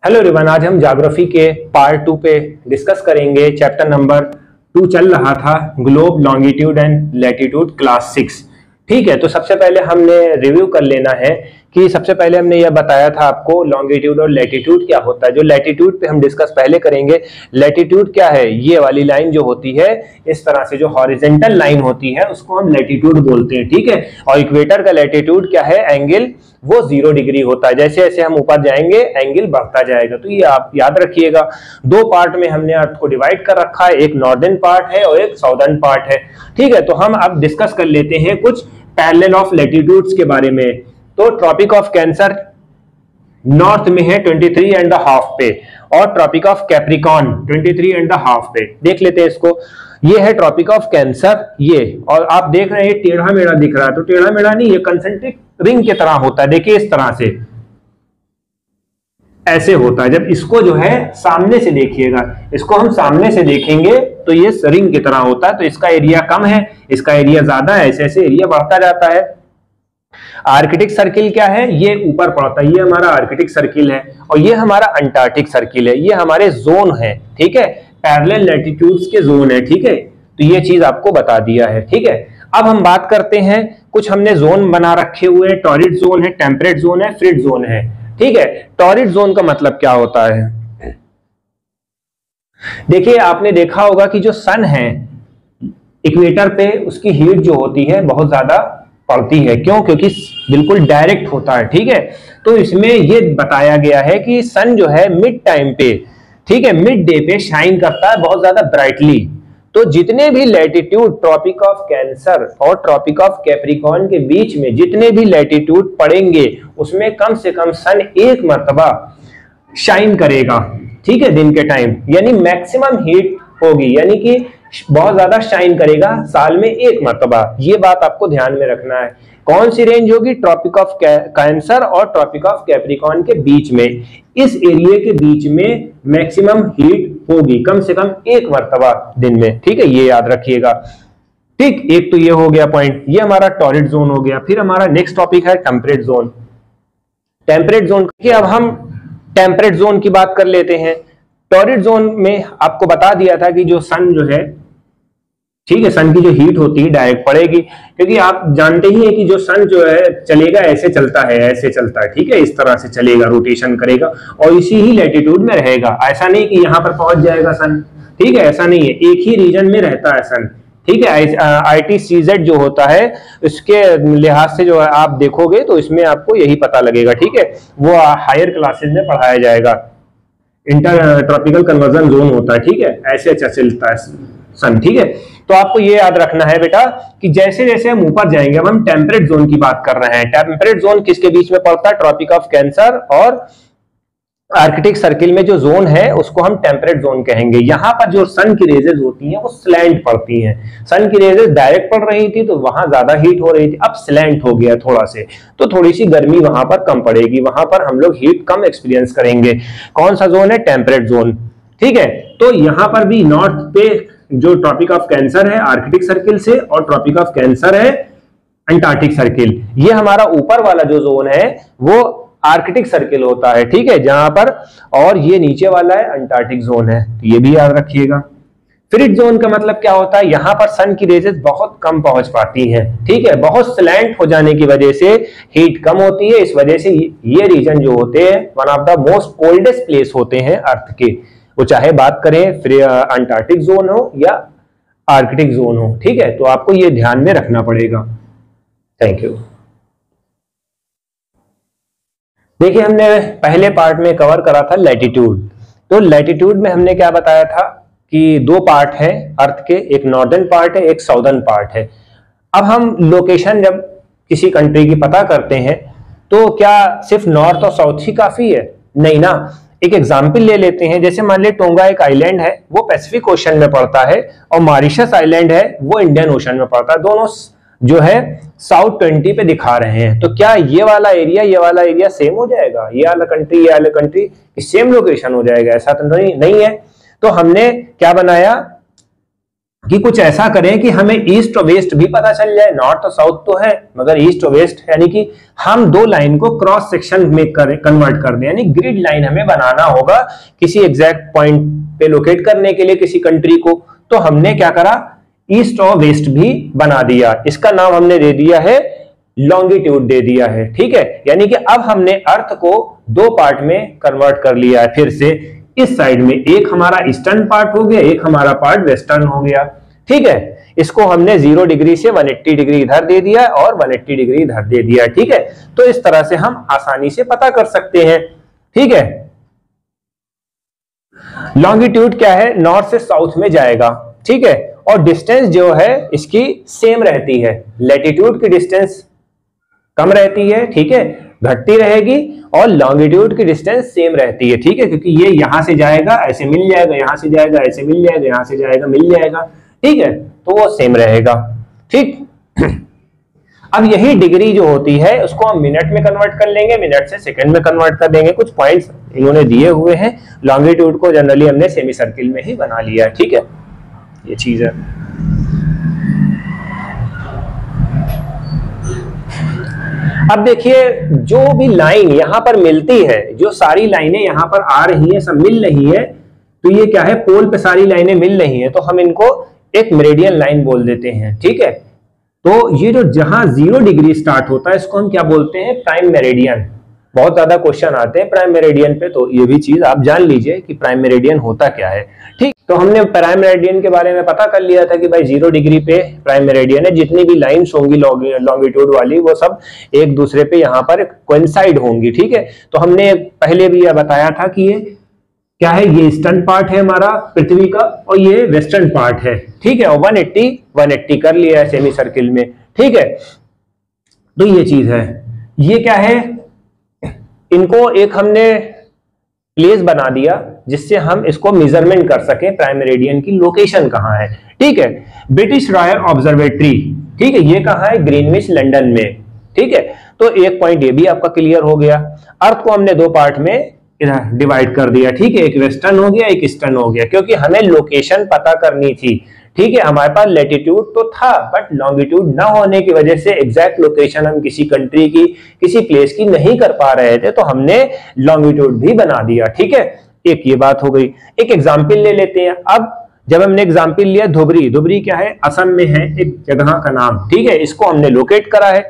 Hello everyone, आज हम geography के पार्ट 2 पे डिस्कस करेंगे। चैप्टर नंबर 2 चल रहा था globe longitude and latitude class 6। ठीक है, तो सबसे पहले हमने रिव्यू कर लेना है कि सबसे पहले हमने यह बताया था आपको लॉन्गिट्यूड और लैटिट्यूड क्या होता है। जो लैटिट्यूड पे हम डिस्कस पहले करेंगे। लैटिट्यूड क्या है? ये वाली लाइन जो होती है इस तरह से, जो हॉरिजेंटल लाइन होती है उसको हम लैटिट्यूड बोलते हैं। ठीक है, और इक्वेटर का लैटिट्यूड क्या है? एंगल वो 0 डिग्री होता है। जैसे जैसे हम ऊपर जाएंगे एंगल बढ़ता जाएगा। तो ये आप याद रखिएगा। दो पार्ट में हमने अर्थ को डिवाइड कर रखा है, एक नॉर्दर्न पार्ट है और एक साउदर्न पार्ट है। ठीक है, तो हम अब डिस्कस कर लेते हैं कुछ पैरेलल ऑफ लैटिट्यूड्स के बारे में। तो ट्रॉपिक ऑफ कैंसर नॉर्थ में है 23.5 पे, और ट्रॉपिक ऑफ कैप्रिकॉर्न 23.5 पे। देख लेते हैं इसको। ये है ट्रॉपिक ऑफ कैंसर, ये, और आप देख रहे हैं ये टेढ़ा मेढ़ा दिख रहा है। तो टेढ़ा मेढ़ा नहीं, ये कंसेंट्रिक रिंग की तरह होता है। देखिए इस तरह से ऐसे होता है। जब इसको जो है सामने से देखिएगा, इसको हम सामने से देखेंगे तो ये रिंग की तरह होता है। तो इसका एरिया कम है, इसका एरिया ज्यादा है, ऐसे ऐसे एरिया बढ़ता जाता है। आर्कटिक सर्किल क्या है? ये ऊपर पड़ता है, ये हमारा आर्कटिक सर्किल है, और ये हमारा अंटार्कटिक सर्किल है। ये हमारे जोन है। ठीक है, पैरेलल लैटिट्यूड्स के जोन है। ठीक है, तो ये चीज आपको बता दिया है। ठीक है, अब हम बात करते हैं, कुछ हमने जोन बना रखे हुए हैं। टॉरिड जोन है, टेम्परेट जोन है, फ्रिड जोन है। ठीक है, टॉरिड जोन का मतलब क्या होता है? देखिए, आपने देखा होगा कि जो सन है इक्वेटर पे, उसकी हीट जो होती है बहुत ज्यादा पड़ती है। क्यों? क्योंकि बिल्कुल डायरेक्ट होता है। ठीक है, तो इसमें ये बताया गया है कि सन जो है मिड टाइम पे, ठीक है, मिड डे पे शाइन करता है बहुत ज्यादा ब्राइटली। तो जितने भी लैटिट्यूड ट्रॉपिक ऑफ कैंसर और ट्रॉपिक ऑफ कैप्रिकॉर्न के बीच में जितने भी लैटिट्यूड पड़ेंगे, उसमें कम से कम सन एक मर्तबा शाइन करेगा। ठीक है, दिन के टाइम, यानी मैक्सिमम हीट होगी, यानी कि बहुत ज्यादा शाइन करेगा साल में एक मर्तबा। ये बात आपको ध्यान में रखना है। कौन सी रेंज होगी? ट्रॉपिक ऑफ कैंसर और ट्रॉपिक ऑफ कैप्रिकॉर्न के बीच में, इस एरिया के बीच में मैक्सिमम हीट होगी कम से कम एक मर्तबा दिन में। ठीक है, ये याद रखिएगा। ठीक, एक तो ये हो गया पॉइंट, ये हमारा टॉरिड जोन हो गया। फिर हमारा नेक्स्ट टॉपिक है टेम्परेट जोन। टेम्परेट जोन की अब हम टेम्परेट जोन की बात कर लेते हैं। टॉरिड जोन में आपको बता दिया था कि जो सन जो है, ठीक है, सन की जो हीट होती है डायरेक्ट पड़ेगी, क्योंकि आप जानते ही हैं कि जो सन जो है चलेगा ऐसे चलता है, ऐसे चलता है। ठीक है, इस तरह से चलेगा, रोटेशन करेगा और इसी ही लैटिट्यूड में रहेगा। ऐसा नहीं कि यहां पर पहुंच जाएगा सन। ठीक है, ऐसा नहीं है, एक ही रीजन में रहता है सन। ठीक है, ITCZ जो होता है उसके लिहाज से जो है आप देखोगे तो इसमें आपको यही पता लगेगा। ठीक है, वो हायर क्लासेस में पढ़ाया जाएगा। इंटर ट्रॉपिकल कन्वर्जन जोन होता है। ठीक है, ऐसे अच्छा चलता है सन। ठीक है, तो आपको ये याद रखना है बेटा कि जैसे जैसे हम ऊपर जाएंगे, अब हम टेम्परेट जोन की बात कर रहे हैं। टेम्परेट जोन किसके बीच में पड़ता है? ट्रॉपिक ऑफ कैंसर और आर्कटिक सर्किल में जो जोन है उसको हम टेम्परेट जोन कहेंगे। यहां पर जो सन की रेजेस होती हैं वो स्लैंट पड़ती हैं। सन की रेजेस डायरेक्ट पड़ रही थी तो वहां ज्यादा हीट हो रही थी, अब स्लैंट हो गया थोड़ा से, तो थोड़ी सी गर्मी वहां पर कम पड़ेगी, वहां पर हम लोग हीट कम एक्सपीरियंस करेंगे। कौन सा जोन है? Temperate zone. ठीक है, तो यहां पर भी नॉर्थ पे जो ट्रॉपिक ऑफ कैंसर है आर्कटिक सर्किल से, और ट्रॉपिक ऑफ कैंसर है अंटार्कटिक सर्किल। ये हमारा ऊपर वाला जो जोन है वो आर्कटिक सर्किल होता है। ठीक है, जहां पर, और ये नीचे वाला है अंटार्कटिक जोन है, तो ये भी याद रखिएगा। फ्रिड जोन का मतलब क्या होता है? यहां पर सन की रेजेस बहुत कम पहुंच पाती हैं। ठीक है, बहुत स्लैंट हो जाने की वजह से हीट कम होती है। इस वजह से ये रीजन जो होते हैं one of the most coldest place होते हैं अर्थ के, वो चाहे बात करें फिर अंटार्कटिक जोन हो या आर्कटिक जोन हो। ठीक है, तो आपको ये ध्यान में रखना पड़ेगा। Thank you. देखिए, हमने पहले पार्ट में कवर करा था लैटिट्यूड। तो लैटिट्यूड में हमने क्या बताया था कि दो पार्ट है अर्थ के, एक नॉर्दर्न पार्ट है, एक साउदर्न पार्ट है। अब हम लोकेशन जब किसी कंट्री की पता करते हैं तो क्या सिर्फ नॉर्थ और साउथ ही काफी है? नहीं ना। एक एग्जाम्पल ले लेते हैं, जैसे मान ले टोंगा एक आइलैंड है, वो पैसिफिक ओशन में पड़ता है, और मॉरिशस आइलैंड है वो इंडियन ओशन में पड़ता है। दोनों जो है साउथ 20 पे दिखा रहे हैं। तो क्या ये वाला एरिया सेम हो जाएगा? ये वाला कंट्री सेम लोकेशन हो जाएगा? ऐसा तो नहीं है। तो हमने क्या बनाया, कि कुछ ऐसा करें कि हमें ईस्ट और वेस्ट भी पता चल जाए। नॉर्थ और साउथ तो है मगर ईस्ट और वेस्ट, यानी कि हम दो लाइन को क्रॉस सेक्शन में कन्वर्ट कर दें, यानी ग्रिड लाइन हमें बनाना होगा किसी एग्जैक्ट पॉइंट पे लोकेट करने के लिए किसी कंट्री को। तो हमने क्या करा, ईस्ट और वेस्ट भी बना दिया। इसका नाम हमने दे दिया है लॉन्गिट्यूड दे दिया है, ठीक है। यानी कि अब हमने अर्थ को दो पार्ट में कन्वर्ट कर लिया है। फिर से इस साइड में एक हमारा ईस्टर्न पार्ट हो गया, एक हमारा पार्ट वेस्टर्न हो गया, ठीक है। इसको हमने 0 डिग्री से 180 डिग्री इधर दे दिया और 180 डिग्री इधर दे दिया, ठीक है। तो इस तरह से हम आसानी से पता कर सकते हैं, ठीक है। लॉन्गिट्यूड क्या है, नॉर्थ से साउथ में जाएगा, ठीक है। और डिस्टेंस जो है इसकी सेम रहती है। लैटिट्यूड की डिस्टेंस कम रहती है, ठीक है, घटती रहेगी, और लॉन्गिट्यूड की डिस्टेंस सेम रहती है, ठीक है, क्योंकि ये यहां से जाएगा ऐसे मिल जाएगा, यहां से जाएगा ऐसे मिल जाएगा, यहां से जाएगा मिल जाएगा, ठीक है, तो वो सेम रहेगा, ठीक। अब यही डिग्री जो होती है उसको हम मिनट में कन्वर्ट कर लेंगे, मिनट से सेकंड में कन्वर्ट कर देंगे। कुछ पॉइंट्स इन्होंने दिए हुए हैं। लॉन्गिट्यूड को जनरली हमने सेमी सर्किल में ही बना लिया है, ठीक है, ये चीज है। अब देखिए जो भी लाइन यहां पर मिलती है, जो सारी लाइनें यहां पर आ रही हैं, सब मिल रही है, तो ये क्या है, पोल पे सारी लाइनें मिल रही हैं, तो हम इनको एक मेरिडियन लाइन बोल देते हैं, ठीक है। तो ये जो जहां 0 डिग्री स्टार्ट होता है इसको हम क्या बोलते हैं, प्राइम मेरिडियन। बहुत ज्यादा क्वेश्चन आते हैं प्राइम मेरिडियन पे, तो ये भी चीज आप जान लीजिए कि प्राइम मेरिडियन होता क्या है, ठीक। तो हमने प्राइम मेरिडियन के बारे में पता कर लिया था कि भाई 0 डिग्री पे प्राइम मेरिडियन है। जितनी भी लाइन्स होंगी लॉन्गिट्यूड वाली वो सब एक दूसरे पे यहाँ पर कोइंसाइड होंगी, ठीक है। तो हमने पहले भी यह बताया था कि ये क्या है, ये ईस्टर्न पार्ट है हमारा पृथ्वी का और ये वेस्टर्न पार्ट है, ठीक है। और 180 कर लिया है सेमी सर्किल में, ठीक है। तो ये चीज है, ये क्या है, इनको एक हमने प्लेस बना दिया जिससे हम इसको मेजरमेंट कर सके प्राइम मेरिडियन की लोकेशन कहां है, ठीक है। ब्रिटिश रॉयल ऑब्जर्वेटरी, ठीक है, ये कहां है, ग्रीनविच लंदन में, ठीक है। तो एक पॉइंट ये भी आपका क्लियर हो गया। अर्थ को हमने दो पार्ट में इधर डिवाइड कर दिया, ठीक है, एक वेस्टर्न हो गया एक ईस्टर्न हो गया, क्योंकि हमें लोकेशन पता करनी थी, ठीक है। हमारे पास लैटिट्यूड तो था बट लॉन्गिट्यूड ना होने की वजह से एग्जैक्ट लोकेशन हम किसी कंट्री की किसी प्लेस की नहीं कर पा रहे थे, तो हमने लॉन्गिट्यूड भी बना दिया, ठीक है। एक ये बात हो गई। एक एग्जाम्पल ले लेते हैं। अब जब हमने एग्जाम्पल लिया धुबरी, धुबरी क्या है, असम में है एक जगह का नाम, ठीक है। इसको हमने लोकेट करा है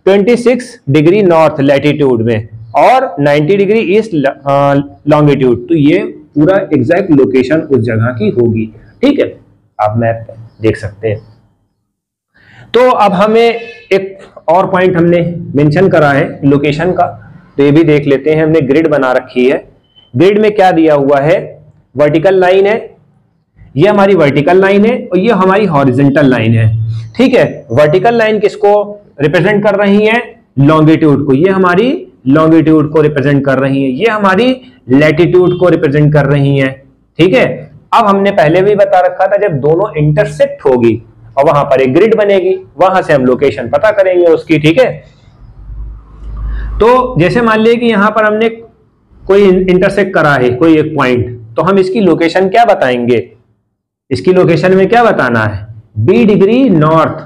26 डिग्री नॉर्थ लैटिट्यूड में और 90 डिग्री ईस्ट लॉन्गिट्यूड। तो ये पूरा एग्जैक्ट लोकेशन उस जगह की होगी, ठीक है। आप मैप देख सकते हैं। तो अब हमें एक और पॉइंट हमने मेंशन करा है लोकेशन का, तो ये भी देख लेते हैं। हमने ग्रिड बना रखी है। ग्रिड में क्या दिया हुआ है, वर्टिकल लाइन है, ये हमारी वर्टिकल लाइन है और ये हमारी हॉरिजॉन्टल लाइन है, ठीक है। वर्टिकल लाइन किसको रिप्रेजेंट कर रही है, लॉन्गिट्यूड को, ये हमारी लॉन्गिट्यूड को रिप्रेजेंट कर रही है, ये हमारी लैटिट्यूड को रिप्रेजेंट कर रही है, ठीक है। अब हमने पहले भी बता रखा था जब दोनों इंटरसेक्ट होगी और वहां पर एक ग्रिड बनेगी, वहां से हम लोकेशन पता करेंगे उसकी, ठीक है। तो जैसे मान लिया कि यहां पर हमने कोई इंटरसेक्ट करा है कोई एक पॉइंट, तो हम इसकी लोकेशन क्या बताएंगे, इसकी लोकेशन में क्या बताना है, बी डिग्री नॉर्थ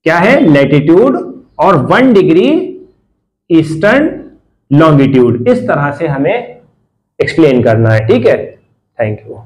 क्या है लैटिट्यूड और 1 डिग्री ईस्टर्न लॉन्गिट्यूड। इस तरह से हमें एक्सप्लेन करना है, ठीक है। Thank you.